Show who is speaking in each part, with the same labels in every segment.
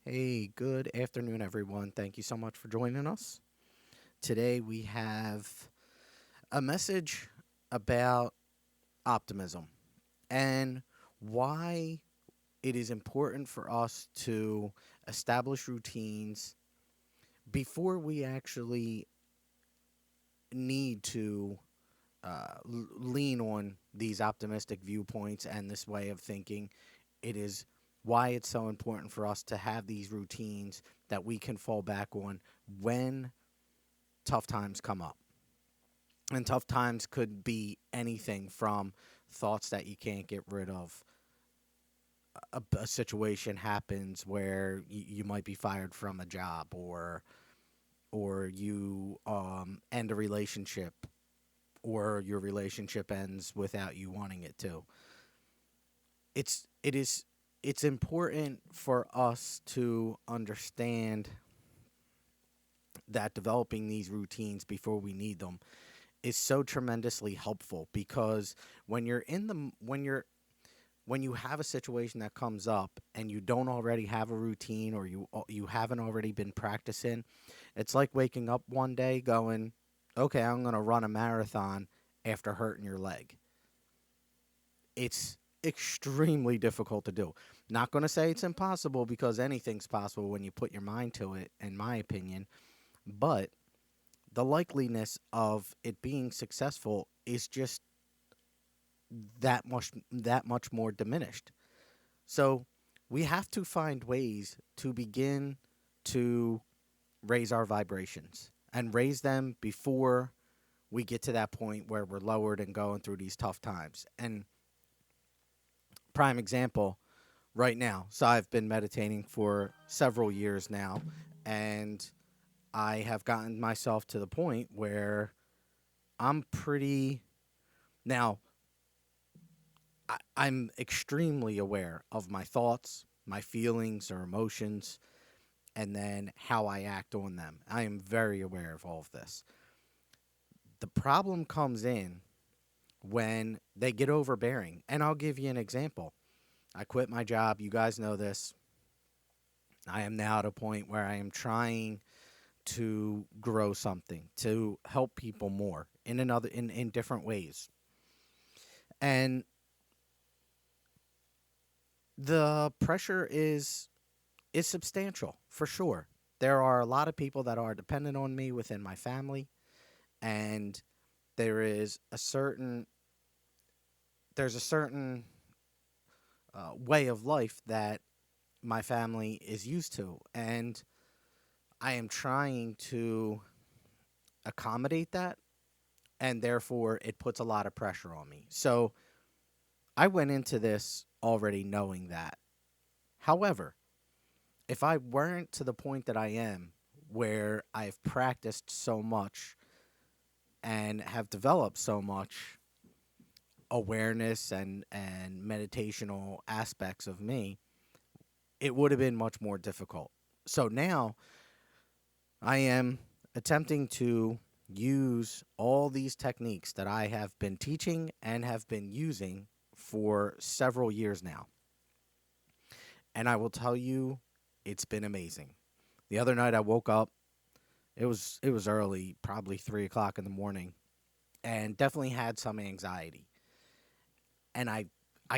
Speaker 1: Hey, good afternoon, everyone. Thank you so much for joining us. Today we have a message about optimism and why it is important for us to establish routines before we actually need to lean on these optimistic viewpoints and this way of thinking. It is why it's so important for us to have these routines that we can fall back on when tough times come up. And tough times could be anything from thoughts that you can't get rid of. A situation happens where you might be fired from a job, or you end a relationship, or your relationship ends without you wanting it to. It's important for us to understand that developing these routines before we need them is so tremendously helpful, because when you're in the when you have a situation that comes up and you don't already have a routine, or you haven't already been practicing, it's like waking up one day going, "Okay, I'm going to run a marathon," after hurting your leg. It's extremely difficult to do. Not going to say it's impossible, because anything's possible when you put your mind to it, in my opinion, but the likeliness of it being successful is just that much more diminished. So we have to find ways to begin to raise our vibrations and raise them before we get to that point where we're lowered and going through these tough times. And prime example right now. So I've been meditating for several years now, and I have gotten myself to the point where I'm pretty now I'm extremely aware of my thoughts, my feelings or emotions, and then how I act on them. I am very aware of all of this. The problem comes in when they get overbearing. And I'll give you an example. I quit my job. You guys know this. I am now at a point where I am trying to grow something, to help people more in different ways. And the pressure is substantial, for sure. There are a lot of people that are dependent on me within my family, and there is a certain there's a certain way of life that my family is used to, and I am trying to accommodate that, and therefore it puts a lot of pressure on me. So I went into this already knowing that. However, if I weren't to the point that I am, where I've practiced so much and have developed so much awareness and meditational aspects of me, it would have been much more difficult. So now I am attempting to use all these techniques that I have been teaching and have been using for several years now. And I will tell you, it's been amazing. The other night I woke up. It was early, probably 3 o'clock in the morning, and definitely had some anxiety. And I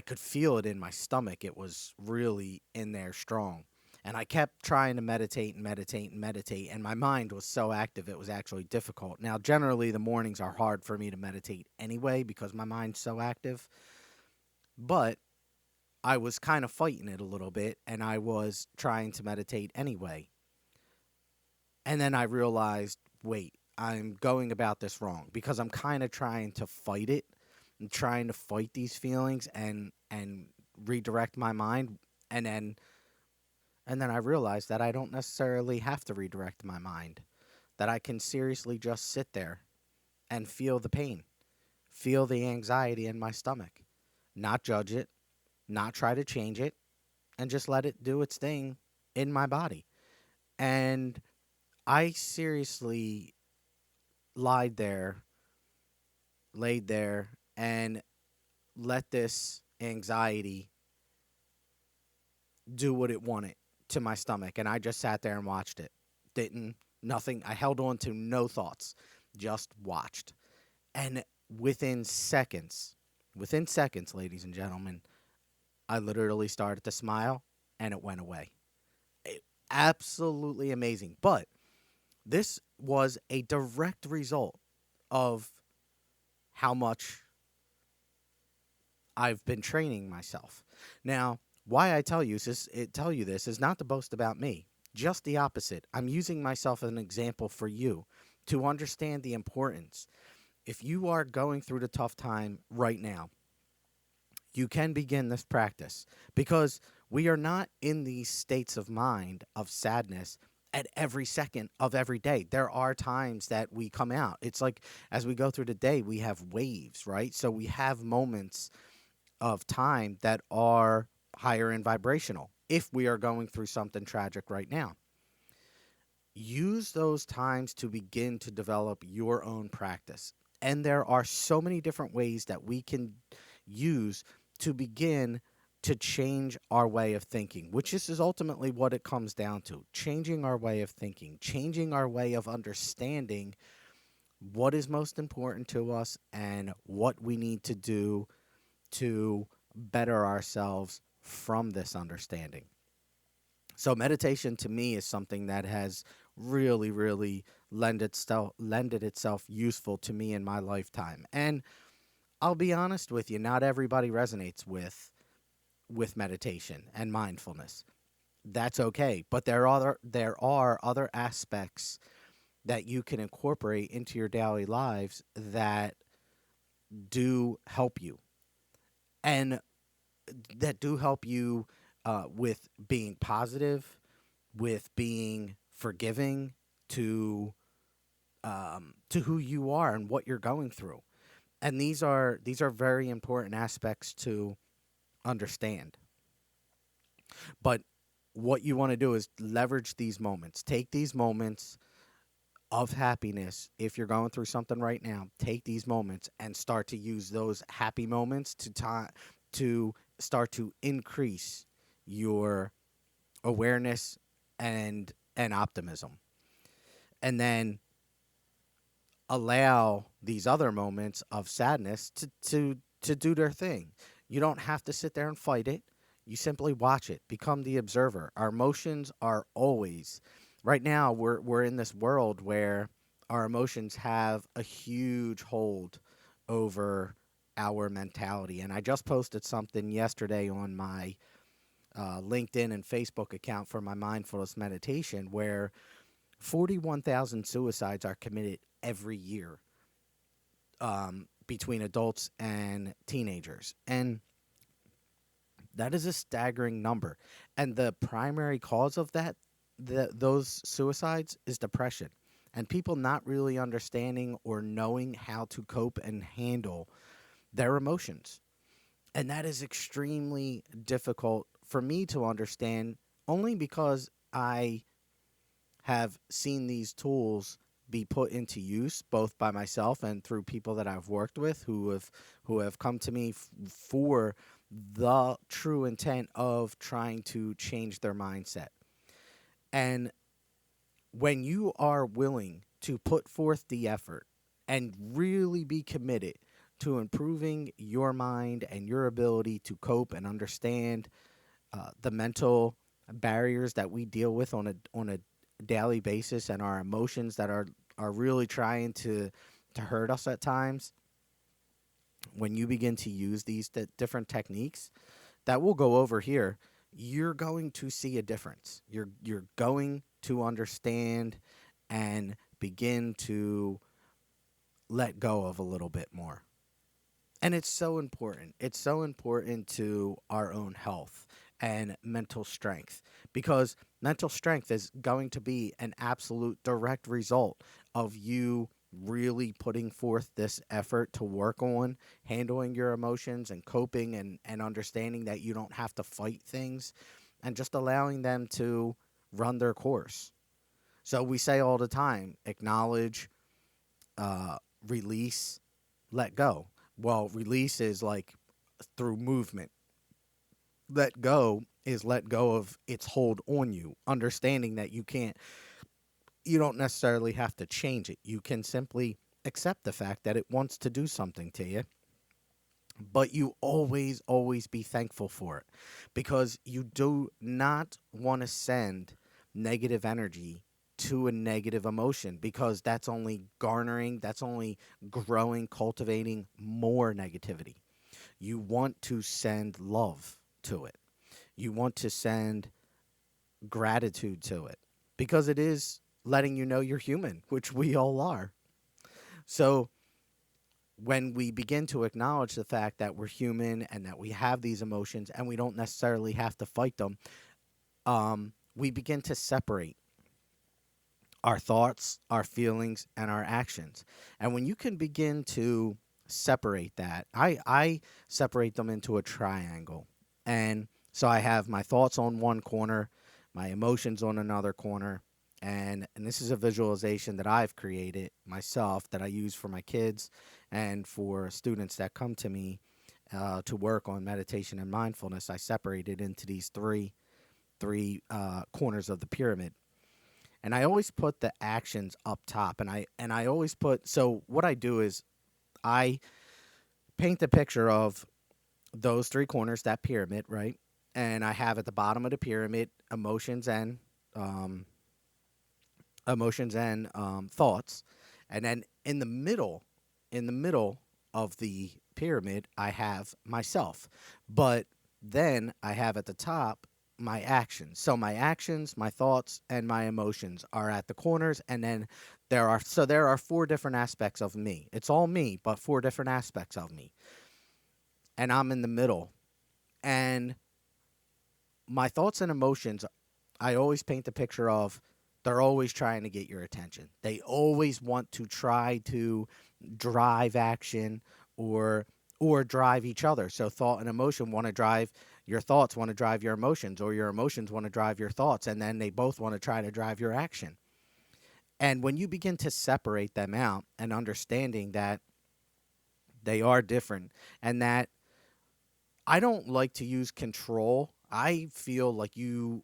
Speaker 1: could feel it in my stomach. It was really in there strong. And I kept trying to meditate and meditate and meditate, and my mind was so active it was actually difficult. Now, generally the mornings are hard for me to meditate anyway because my mind's so active, but I was kind of fighting it a little bit, and I was trying to meditate anyway. And then I realized, wait, I'm going about this wrong, because I'm kind of trying to fight it. I'm trying to fight these feelings and redirect my mind, and then I realized that I don't necessarily have to redirect my mind. That I can seriously just sit there and feel the pain, feel the anxiety in my stomach, not judge it, not try to change it, and just let it do its thing in my body. And I seriously lied there, laid there, and let this anxiety do what it wanted to my stomach, and I just sat there and watched it. Didn't Nothing. I held on to no thoughts, just watched. And within seconds, ladies and gentlemen, I literally started to smile and it went away. It, Absolutely amazing. But this was a direct result of how much I've been training myself. Now, why I tell you this is not to boast about me. Just the opposite. I'm using myself as an example for you to understand the importance. If you are going through the tough time right now, you can begin this practice because we are not in these states of mind of sadness at every second of every day. There are times that we come out. It's like as we go through the day, we have waves, right? So we have moments of time that are higher in vibrational if we are going through something tragic right now. Use those times to begin to develop your own practice. And there are so many different ways that we can use to begin to change our way of thinking, which is ultimately what it comes down to. Changing our way of thinking, changing our way of understanding what is most important to us and what we need to do to better ourselves from this understanding. So meditation to me is something that has really, really lended itself useful to me in my lifetime. And I'll be honest with you, not everybody resonates with meditation and mindfulness. That's okay, but there are other aspects that you can incorporate into your daily lives that do help you and that do help you with being positive, with being forgiving to who you are and what you're going through. And these are very important aspects to understand. But what you want to do is leverage these moments. Take these moments of happiness. If you're going through something right now, take these moments and start to use those happy moments to start to increase your awareness and optimism. And then allow these other moments of sadness to do their thing. You don't have to sit there and fight it. You simply watch it. Become the observer. Our emotions are always right now we're in this world where our emotions have a huge hold over our mentality. And I just posted something yesterday on my LinkedIn and Facebook account for my mindfulness meditation where 41,000 suicides are committed every year between adults and teenagers. And that is a staggering number. And the primary cause of those suicides is depression. And people not really understanding or knowing how to cope and handle their emotions. And that is extremely difficult for me to understand only because I have seen these tools be put into use both by myself and through people that I've worked with who have come to me for the true intent of trying to change their mindset. And when you are willing to put forth the effort and really be committed to improving your mind and your ability to cope and understand the mental barriers that we deal with on a daily basis and our emotions that are really trying to hurt us at times, when you begin to use these different techniques that we'll go over here, you're going to see a difference. You're going to understand and begin to let go of a little bit more. And it's so important. It's so important to our own health and mental strength because mental strength is going to be an absolute direct result of you really putting forth this effort to work on handling your emotions and coping and understanding that you don't have to fight things and just allowing them to run their course. So we say all the time, acknowledge, release, let go. Well, release is like through movement. Let go is let go of its hold on you, understanding that you don't necessarily have to change it. You can simply accept the fact that it wants to do something to you, but you always be thankful for it, because you do not want to send negative energy to a negative emotion, because that's only growing, cultivating more negativity. You want to send love to it. You want to send gratitude to it, because it is letting you know you're human, which we all are. So when we begin to acknowledge the fact that we're human and that we have these emotions and we don't necessarily have to fight them, we begin to separate our thoughts, our feelings, and our actions. And when you can begin to separate that, I separate them into a triangle. And so I have my thoughts on one corner, my emotions on another corner. And this is a visualization that I've created myself that I use for my kids and for students that come to me to work on meditation and mindfulness. I separate it into these three corners of the pyramid, and I always put the actions up top. And I always put, so what I do is I paint the picture of those three corners, that pyramid, right? And I have at the bottom of the pyramid um, thoughts, and then in the middle of the pyramid, I have myself. But then I have at the top my actions. So my actions, my thoughts, and my emotions are at the corners, and then there are four different aspects of me. It's all me, but four different aspects of me, and I'm in the middle. And my thoughts and emotions, I always paint the picture of, they're always trying to get your attention. They always want to try to drive action, or drive each other. So thought and emotion want to drive your thoughts, want to drive your emotions, or your emotions want to drive your thoughts, and then they both want to try to drive your action. And when you begin to separate them out and understanding that they are different, and that I don't like to use control. I feel like you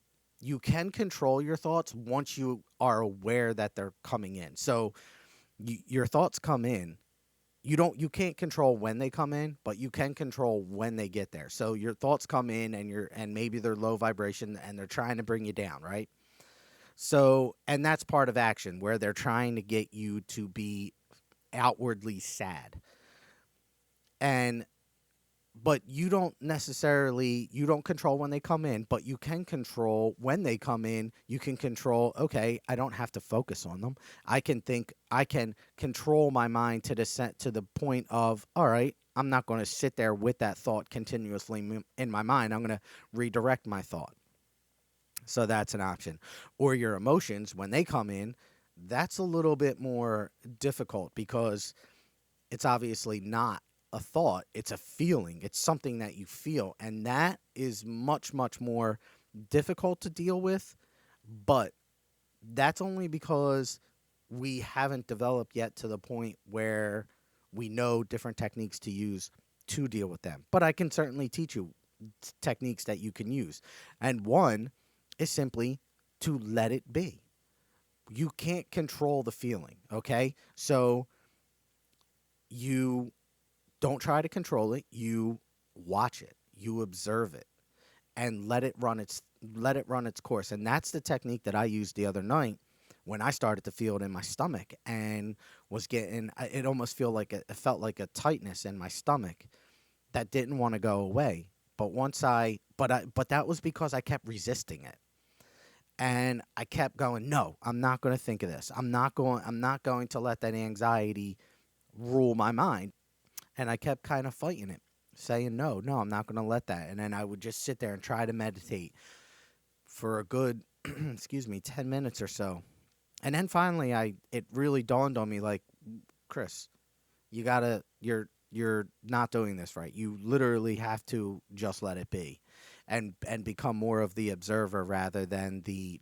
Speaker 1: can control your thoughts once you are aware that they're coming in. So your thoughts come in. You can't control when they come in, but you can control when they get there. So your thoughts come in, and maybe they're low vibration and they're trying to bring you down, right? So, and that's part of action, where they're trying to get you to be outwardly sad. And but you don't control when they come in, but you can control when they come in. You can control, okay, I don't have to focus on them. I can control my mind to the point of, all right, I'm not going to sit there with that thought continuously in my mind. I'm going to redirect my thought. So that's an option. Or your emotions, when they come in, that's a little bit more difficult, because it's obviously not a thought, it's a feeling. It's something that you feel, and that is much more difficult to deal with. But that's only because we haven't developed yet to the point where we know different techniques to use to deal with them. But I can certainly teach you techniques that you can use. And one is simply to let it be. You can't control the feeling, okay? So you don't try to control it. You watch it. You observe it, and let it run its course. And that's the technique that I used the other night when I started to feel it in my stomach, and was getting it almost it felt like a tightness in my stomach that didn't want to go away. But that was because I kept resisting it. And I kept going, no, I'm not going to think of this. I'm not going to let that anxiety rule my mind. And I kept kind of fighting it, saying, no, I'm not going to let that. And then I would just sit there and try to meditate for a good, excuse me, 10 minutes or so. And then finally, it really dawned on me, like, Chris, you're not doing this right. You literally have to just let it be, and become more of the observer rather than the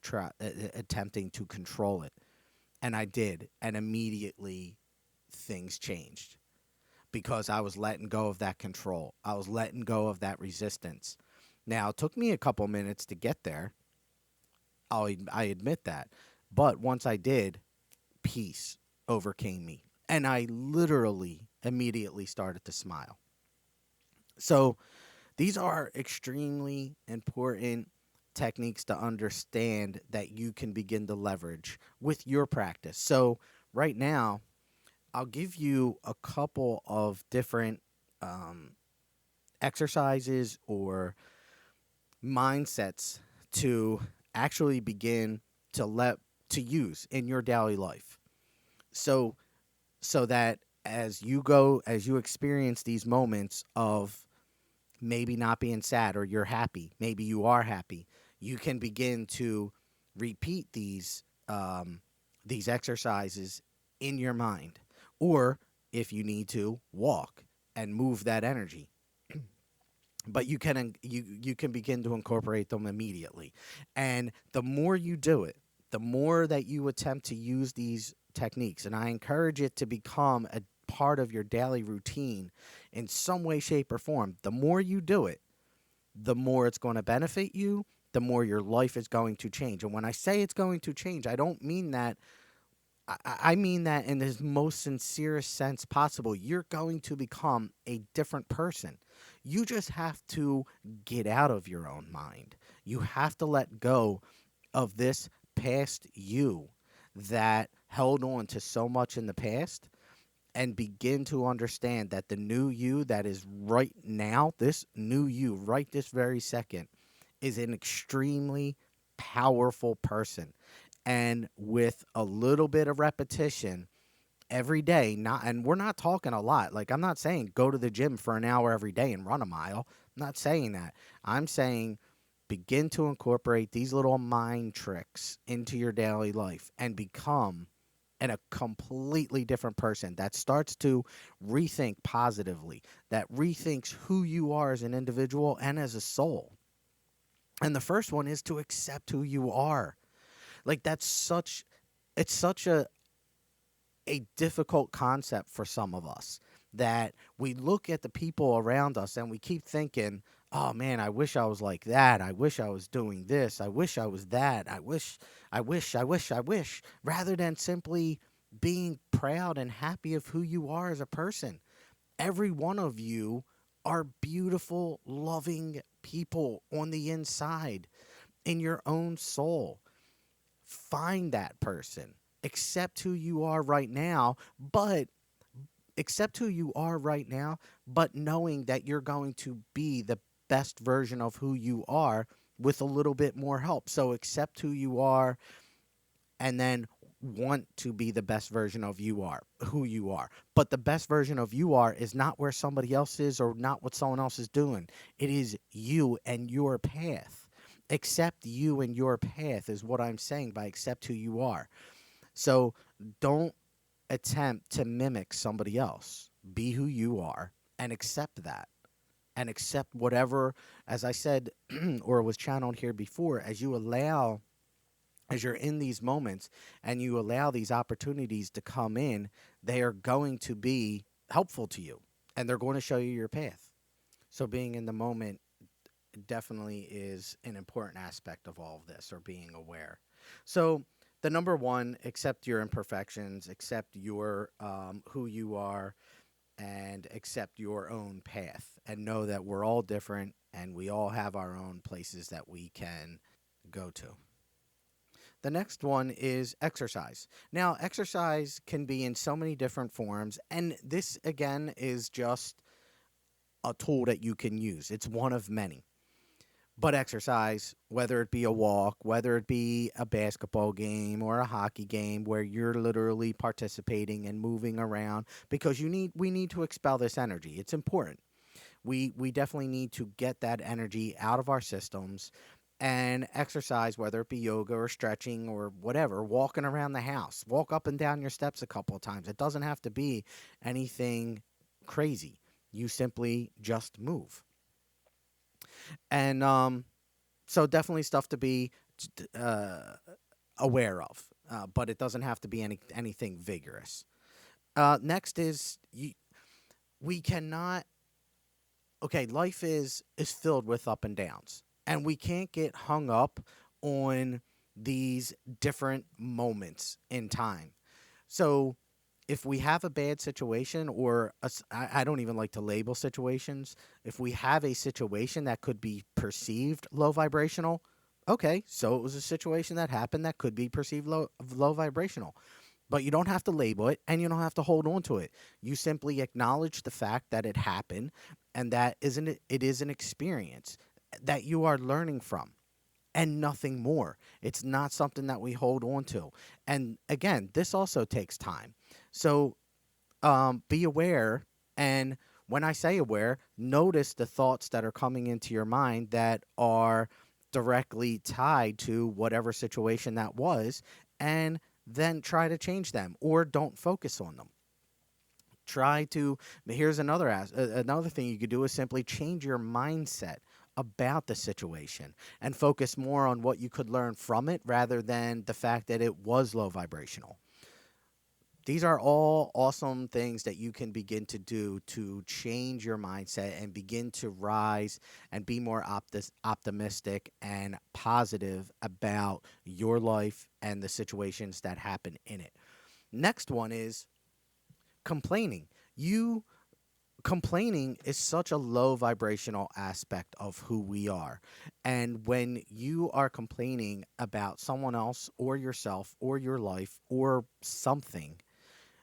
Speaker 1: attempting to control it. And I did, and immediately things changed, because I was letting go of that control. I was letting go of that resistance. Now, it took me a couple minutes to get there. I admit that. But once I did, peace overcame me. And I literally immediately started to smile. So these are extremely important techniques to understand that you can begin to leverage with your practice. So right now, I'll give you a couple of different um, exercises or mindsets to actually begin to let to use in your daily life. So so that as you experience these moments of maybe not being sad or you're happy, maybe you are happy, you can begin to repeat these exercises in your mind, or if you need to walk and move that energy. But you can begin to incorporate them immediately, and the more you do it, the more that you attempt to use these techniques, and I encourage it to become a part of your daily routine in some way, shape, or form. The more you do it, the more it's going to benefit you, the more your life is going to change. And when I say it's going to change, I don't mean that. I mean that in the most sincerest sense possible. You're going to become a different person. You just have to get out of your own mind. You have to let go of this past you that held on to so much in the past and begin to understand that the new you that is right now, this new you right this very second, is an extremely powerful person. And with a little bit of repetition every day, not and we're not talking a lot. Like, I'm not saying go to the gym for an hour every day and run a mile. I'm not saying that. I'm saying begin to incorporate these little mind tricks into your daily life and become a completely different person that starts to rethink positively, that rethinks who you are as an individual and as a soul. And the first one is to accept who you are. Like, it's such a difficult concept for some of us, that we look at the people around us and we keep thinking, oh man, I wish I was like that. I wish I was doing this. I wish I was that. I wish, rather than simply being proud and happy of who you are as a person. Every one of you are beautiful, loving people on the inside, in your own soul. Find that person. Accept who you are right now, but accept who you are right now, but knowing that you're going to be the best version of who you are with a little bit more help. So accept who you are, and then want to be the best version of who you are. But the best version of you are is not where somebody else is or not what someone else is doing. It is you and your path. Accept you and your path is what I'm saying by accept who you are. So don't attempt to mimic somebody else. Be who you are and accept that. And accept whatever, as I said, or was channeled here before, as you're in these moments and you allow these opportunities to come in, they are going to be helpful to you and they're going to show you your path. So being in the moment definitely is an important aspect of all of this, or being aware. So the number one, accept your imperfections, accept your who you are, and accept your own path, and know that we're all different and we all have our own places that we can go to. The next one is exercise. Now, exercise can be in so many different forms, and this again is just a tool that you can use. It's one of many. But exercise, whether it be a walk, whether it be a basketball game or a hockey game where you're literally participating and moving around, because we need to expel this energy. It's important. We definitely need to get that energy out of our systems, and exercise, whether it be yoga or stretching or whatever, walking around the house, walk up and down your steps a couple of times. It doesn't have to be anything crazy. You simply just move. And so definitely stuff to be uh, aware of, but it doesn't have to be anything vigorous. Next is we cannot okay, life is filled with up and downs, and we can't get hung up on these different moments in time. So if we have a bad situation, or I don't even like to label situations, if we have a situation that could be perceived low vibrational, okay, so it was a situation that happened that could be perceived low vibrational. But you don't have to label it, and you don't have to hold on to it. You simply acknowledge the fact that it happened, and that isn't it, it is an experience that you are learning from, and nothing more. It's not something that we hold on to. And again, this also takes time. So be aware. And when I say aware, notice the thoughts that are coming into your mind that are directly tied to whatever situation that was, and then try to change them, or don't focus on them. Try to, here's another thing you could do is simply change your mindset about the situation and focus more on what you could learn from it rather than the fact that it was low vibrational. These are all awesome things that you can begin to do to change your mindset and begin to rise and be more optimistic and positive about your life and the situations that happen in it. Next one is complaining. You Complaining is such a low vibrational aspect of who we are. And when you are complaining about someone else or yourself or your life or something,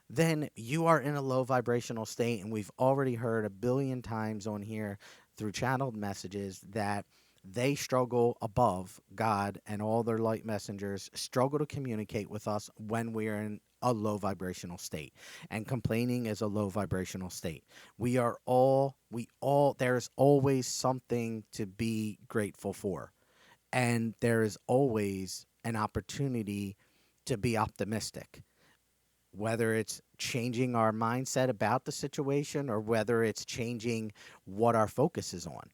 Speaker 1: then you are in a low vibrational state. And we've already heard a billion times on here through channeled messages that they struggle above God, and all their light messengers struggle to communicate with us when we are in a low vibrational state. And complaining is a low vibrational state. There's always something to be grateful for. And there is always an opportunity to be optimistic, whether it's changing our mindset about the situation or whether it's changing what our focus is on.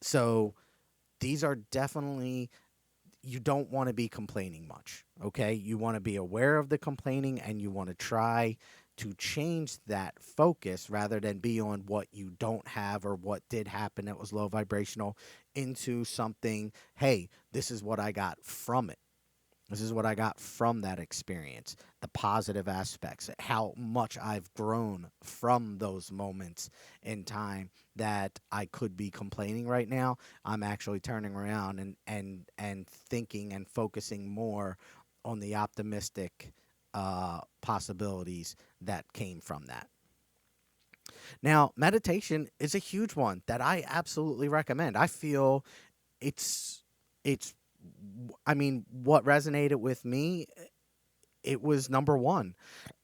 Speaker 1: So these are definitely, you don't want to be complaining much, okay? You want to be aware of the complaining, and you want to try to change that focus rather than be on what you don't have or what did happen that was low vibrational into something, hey, this is what I got from it. This is what I got from that experience, the positive aspects, how much I've grown from those moments in time that I could be complaining right now. I'm actually turning around and thinking and focusing more on the optimistic possibilities that came from that. Now, meditation is a huge one that I absolutely recommend. I feel it's it's I mean, what resonated with me, it was number one.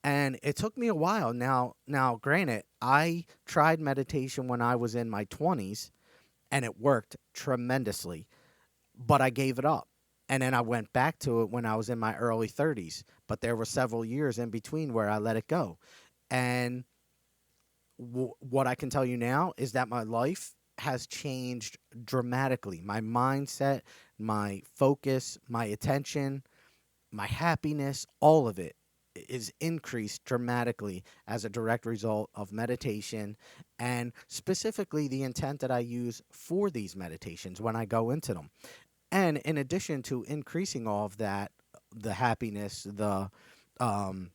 Speaker 1: And it took me a while. Now granted, I tried meditation when I was in my 20s, and it worked tremendously, but I gave it up. And then I went back to it when I was in my early 30s, but there were several years in between where I let it go. And what I can tell you now is that my life has changed dramatically. My mindset, my focus, my attention, my happiness, all of it is increased dramatically as a direct result of meditation, and specifically the intent that I use for these meditations when I go into them. And in addition to increasing all of that, the happiness, the um,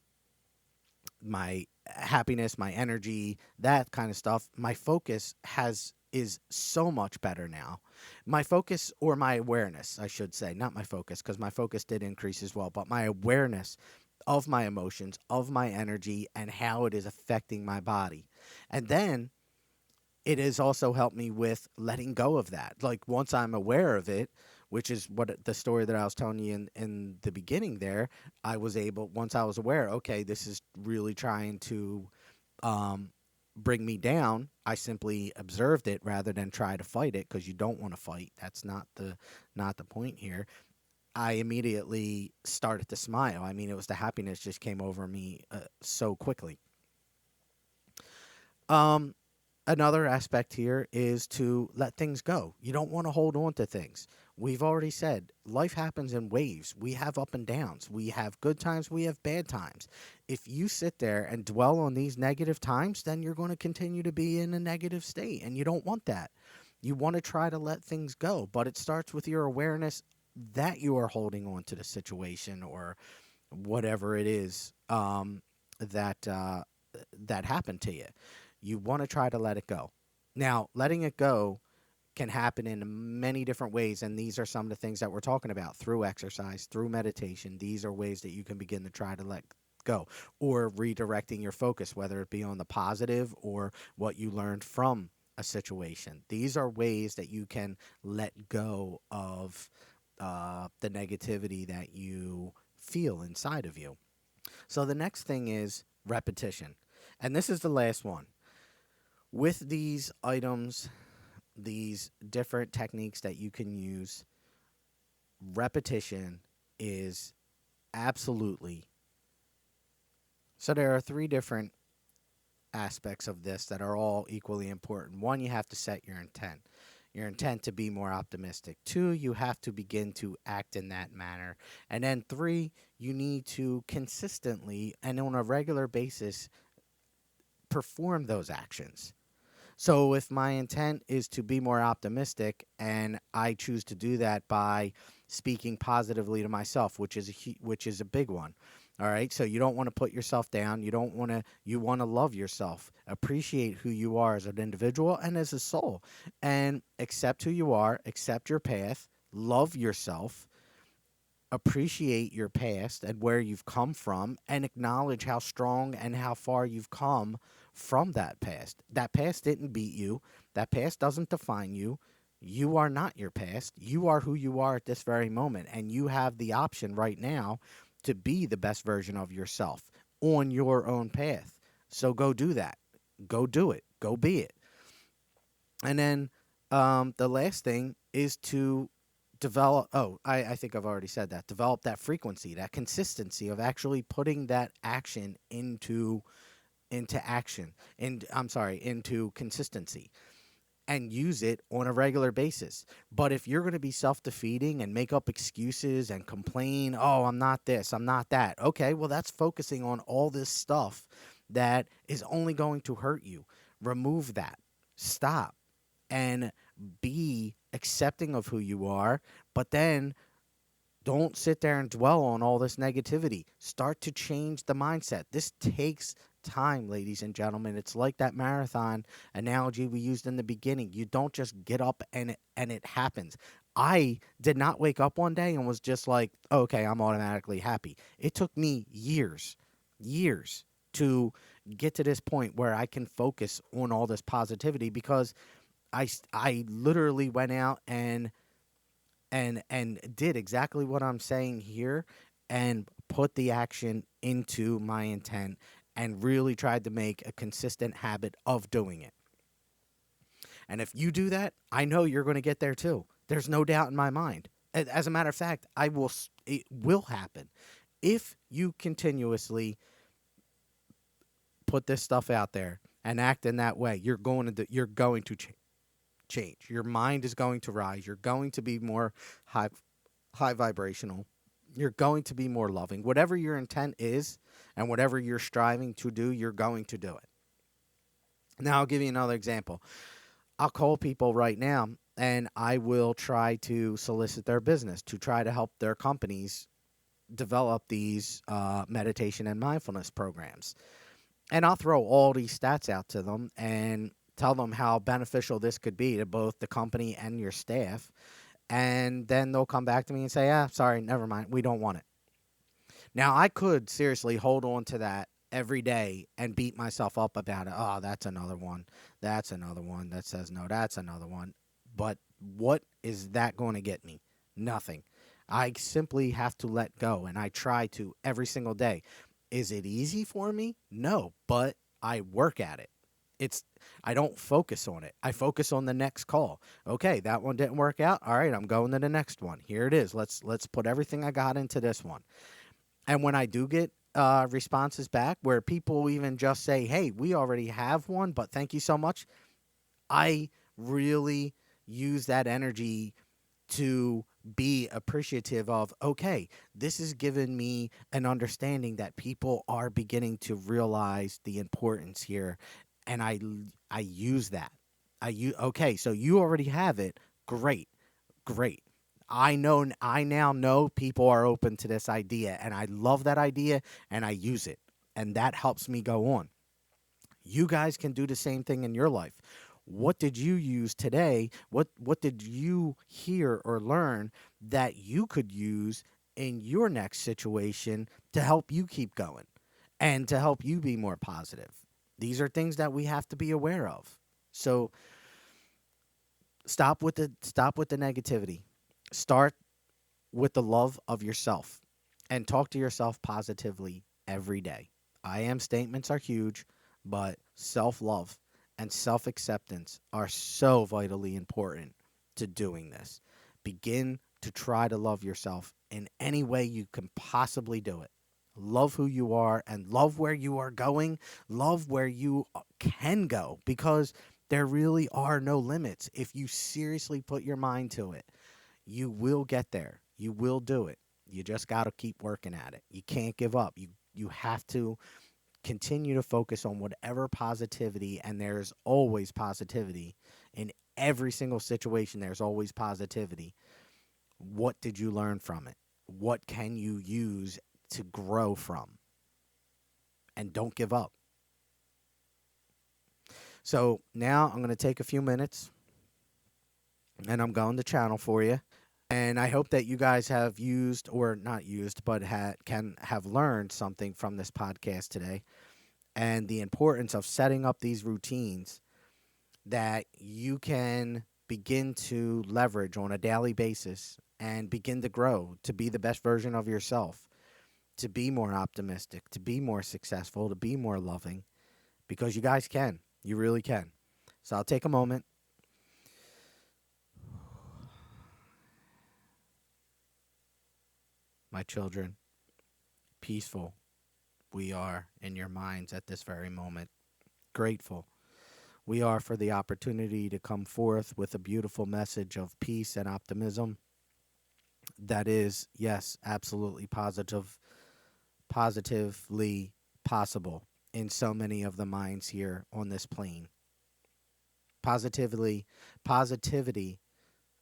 Speaker 1: my happiness, my energy, that kind of stuff, my focus has is so much better now. My focus, or my awareness, I should say, not my focus, because my focus did increase as well, but my awareness of my emotions, of my energy, and how it is affecting my body. And then it has also helped me with letting go of that. Like, once I'm aware of it, which is what the story that I was telling you in the beginning there, I was able, once I was aware, okay, this is really trying to um, bring me down, I simply observed it rather than try to fight it, because you don't want to fight. That's not the point here. I immediately started to smile. I mean, it was the happiness just came over me so quickly. Another aspect here is to let things go. You don't want to hold on to things. We've already said life happens in waves. We have up and downs. We have good times, we have bad times. If you sit there and dwell on these negative times, then you're going to continue to be in a negative state, and you don't want that. You want to try to let things go, but it starts with your awareness that you are holding on to the situation or whatever it is that happened to you. You want to try to let it go. Now, letting it go can happen in many different ways, and these are some of the things that we're talking about through exercise, through meditation. These are ways that you can begin to try to let go, or redirecting your focus, whether it be on the positive or what you learned from a situation. These are ways that you can let go of the negativity that you feel inside of you. So the next thing is repetition. And this is the last one. With these items, these different techniques that you can use, repetition is absolutely. So there are three different aspects of this that are all equally important. One, you have to set your intent to be more optimistic. Two, you have to begin to act in that manner. And then three, you need to consistently and on a regular basis perform those actions. So if my intent is to be more optimistic and I choose to do that by speaking positively to myself, which is a big one. All right? So you don't want to put yourself down. You want to love yourself. Appreciate who you are as an individual and as a soul, and accept who you are, accept your path, love yourself, appreciate your past and where you've come from, and acknowledge how strong and how far you've come from that past. That past didn't beat you. That past doesn't define you. You are not your past. You are who you are at this very moment, and you have the option right now to be the best version of yourself on your own path. So go do that. Go do it. Go be it. And then the last thing is to develop. Oh, I think I've already said that. Develop that frequency, that consistency of actually putting that action into action. And I'm sorry, into consistency, and use it on a regular basis. But if you're going to be self-defeating and make up excuses and complain, oh, I'm not this, I'm not that. Okay, well, that's focusing on all this stuff that is only going to hurt you. Remove that. Stop. And be accepting of who you are, but then don't sit there and dwell on all this negativity. Start to change the mindset. This takes time, ladies and gentlemen. It's like that marathon analogy we used in the beginning. You don't just get up and it happens. I did not wake up one day and was just like, okay, I'm automatically happy. It took me years to get to this point where I can focus on all this positivity, because I literally went out and did exactly what I'm saying here, and put the action into my intent, and really tried to make a consistent habit of doing it. And if you do that, I know you're going to get there too. There's no doubt in my mind. As a matter of fact, it will happen if you continuously put this stuff out there and act in that way. You're going to change. Your mind is going to rise. You're going to be more high vibrational. You're going to be more loving. Whatever your intent is and whatever you're striving to do, you're going to do it. Now, I'll give you another example. I'll call people right now and I will try to solicit their business to try to help their companies develop these meditation and mindfulness programs. And I'll throw all these stats out to them and tell them how beneficial this could be to both the company and your staff. And then they'll come back to me and say, sorry, never mind. We don't want it. Now, I could seriously hold on to that every day and beat myself up about it. Oh, that's another one. That's another one that says no. That's another one. But what is that going to get me? Nothing. I simply have to let go, and I try to every single day. Is it easy for me? No, but I work at it. I don't focus on it. I focus on the next call. Okay, that one didn't work out. All right, I'm going to the next one. Here it is. Let's put everything I got into this one. And when I do get responses back where people even just say, hey, we already have one, but thank you so much, I really use that energy to be appreciative of, okay, this has given me an understanding that people are beginning to realize the importance here, and I use that. Okay, so you already have it. Great. Great. I now know people are open to this idea, and I love that idea, and I use it. And that helps me go on. You guys can do the same thing in your life. What did you use today? What did you hear or learn that you could use in your next situation to help you keep going and to help you be more positive? These are things that we have to be aware of. So stop with the negativity. Start with the love of yourself and talk to yourself positively every day. I am statements are huge, but self love and self acceptance are so vitally important to doing this. Begin to try to love yourself in any way you can possibly do it. Love who you are and love where you are going. Love where you can go, because there really are no limits. If you seriously put your mind to it, you will get there. You will do it. You just got to keep working at it. You can't give up. You have to continue to focus on whatever positivity, and there's always positivity in every single situation. There's always positivity. What did you learn from it? What can you use to grow from? And don't give up. So now I'm going to take a few minutes and I'm going to channel for you. And I hope that you guys have used, or not used, but can have learned something from this podcast today, and the importance of setting up these routines that you can begin to leverage on a daily basis and begin to grow to be the best version of yourself, to be more optimistic, to be more successful, to be more loving, because you guys can. You really can. So I'll take a moment. My children, peaceful we are in your minds at this very moment. Grateful we are for the opportunity to come forth with a beautiful message of peace and optimism that is, yes, absolutely positively possible in so many of the minds here on this plane. Positivity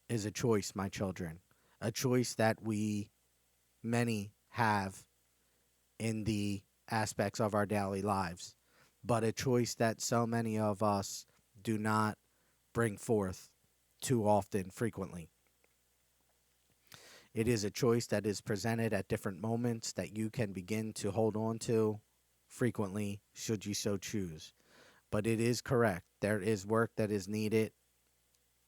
Speaker 1: is a choice, my children, a choice that we many have in the aspects of our daily lives, but a choice that so many of us do not bring forth too often, frequently. It is a choice that is presented at different moments that you can begin to hold on to frequently, should you so choose. But it is correct. There is work that is needed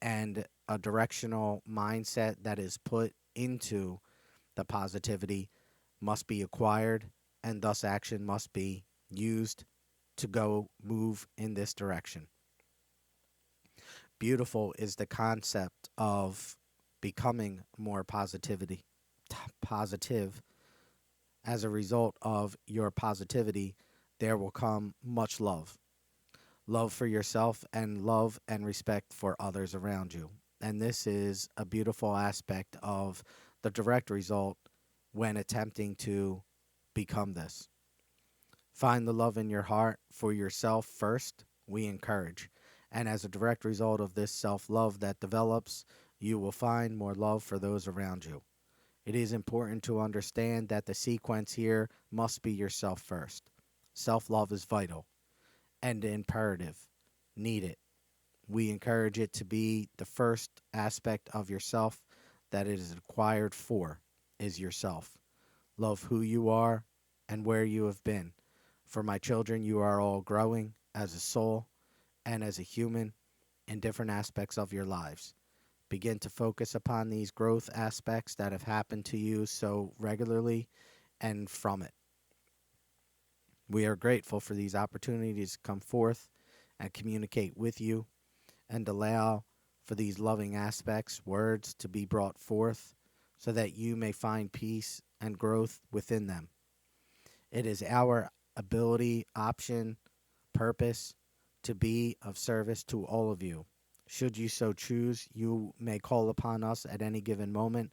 Speaker 1: and a directional mindset that is put into the positivity must be acquired, and thus action must be used to go move in this direction. Beautiful is the concept of becoming more positive. As a result of your positivity, there will come much love. Love for yourself and love and respect for others around you. And this is a beautiful aspect of the direct result when attempting to become this. Find the love in your heart for yourself first, we encourage. And as a direct result of this self-love that develops, you will find more love for those around you. It is important to understand that the sequence here must be yourself first. Self-love is vital and imperative. Need it. We encourage it to be the first aspect of yourself that it is acquired for, is yourself. Love who you are and where you have been. For my children, you are all growing as a soul and as a human in different aspects of your lives. Begin to focus upon these growth aspects that have happened to you so regularly and from it. We are grateful for these opportunities to come forth and communicate with you and allow for these loving aspects, words, to be brought forth so that you may find peace and growth within them. It is our ability, option, purpose to be of service to all of you Should you so choose, you may call upon us at any given moment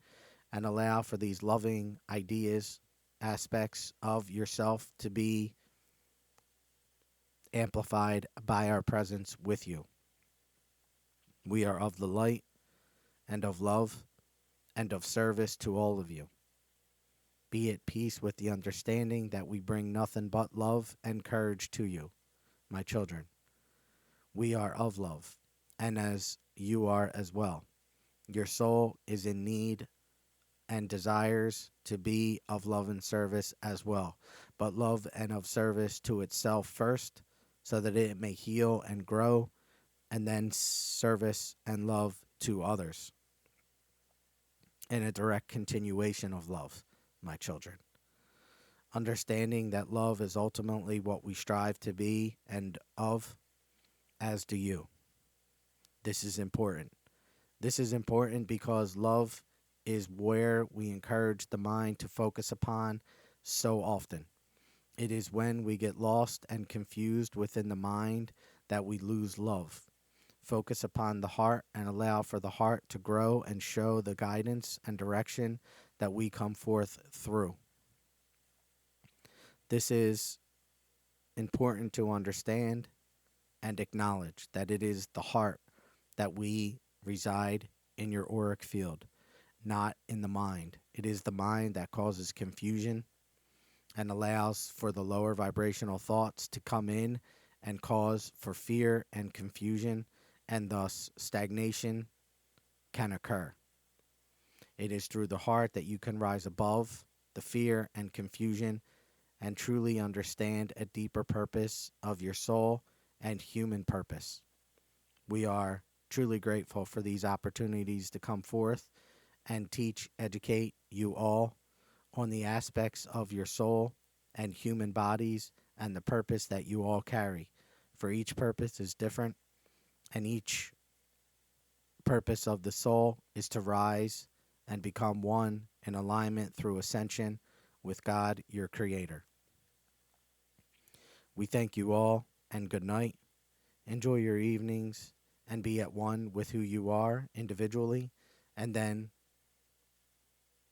Speaker 1: and allow for these loving ideas, aspects of yourself to be amplified by our presence with you. We are of the light and of love and of service to all of you. Be at peace with the understanding that we bring nothing but love and courage to you, my children. We are of love, and as you are as well. Your soul is in need and desires to be of love and service as well, but love and of service to itself first, so that it may heal and grow, and then service and love to others in a direct continuation of love, my children. Understanding that love is ultimately what we strive to be and of, as do you. This is important. This is important because love is where we encourage the mind to focus upon so often. It is when we get lost and confused within the mind that we lose love. Focus upon the heart and allow for the heart to grow and show the guidance and direction that we come forth through. This is important to understand and acknowledge that it is the heart that we reside in your auric field, not in the mind. It is the mind that causes confusion and allows for the lower vibrational thoughts to come in and cause for fear and confusion, and thus stagnation can occur. It is through the heart that you can rise above the fear and confusion and truly understand a deeper purpose of your soul and human purpose. We are truly grateful for these opportunities to come forth and teach, educate you all on the aspects of your soul and human bodies and the purpose that you all carry. For each purpose is different, and each purpose of the soul is to rise and become one in alignment through ascension with God, your Creator. We thank you all, and good night. Enjoy your evenings and be at one with who you are individually, and then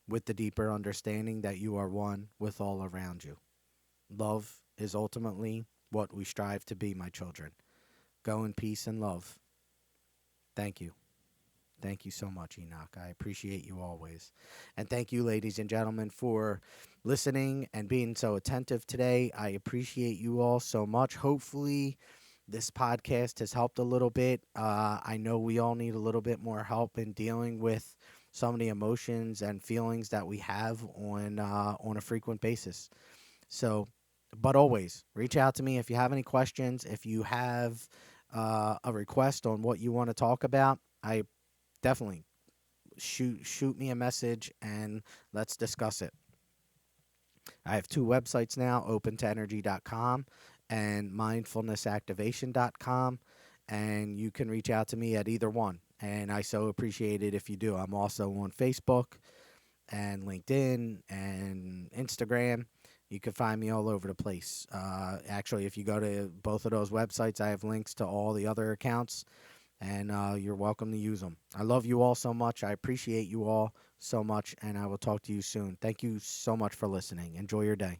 Speaker 1: with the deeper understanding that you are one with all around you. Love is ultimately what we strive to be, my children. Go in peace and love. Thank you. Thank you so much, Enoch. I appreciate you always. And thank you, ladies and gentlemen, for listening and being so attentive today. I appreciate you all so much. Hopefully, this podcast has helped a little bit. I know we all need a little bit more help in dealing with some of the emotions and feelings that we have on a frequent basis. So, but always reach out to me if you have any questions. If you have a request on what you want to talk about, I definitely shoot me a message and let's discuss it. I have two websites now, openteenergy.com and mindfulnessactivation.com, and you can reach out to me at either one. And I so appreciate it if you do. I'm also on Facebook and LinkedIn and Instagram. You can find me all over the place. Actually, if you go to both of those websites, I have links to all the other accounts, and you're welcome to use them. I love you all so much. I appreciate you all so much, and I will talk to you soon. Thank you so much for listening. Enjoy your day.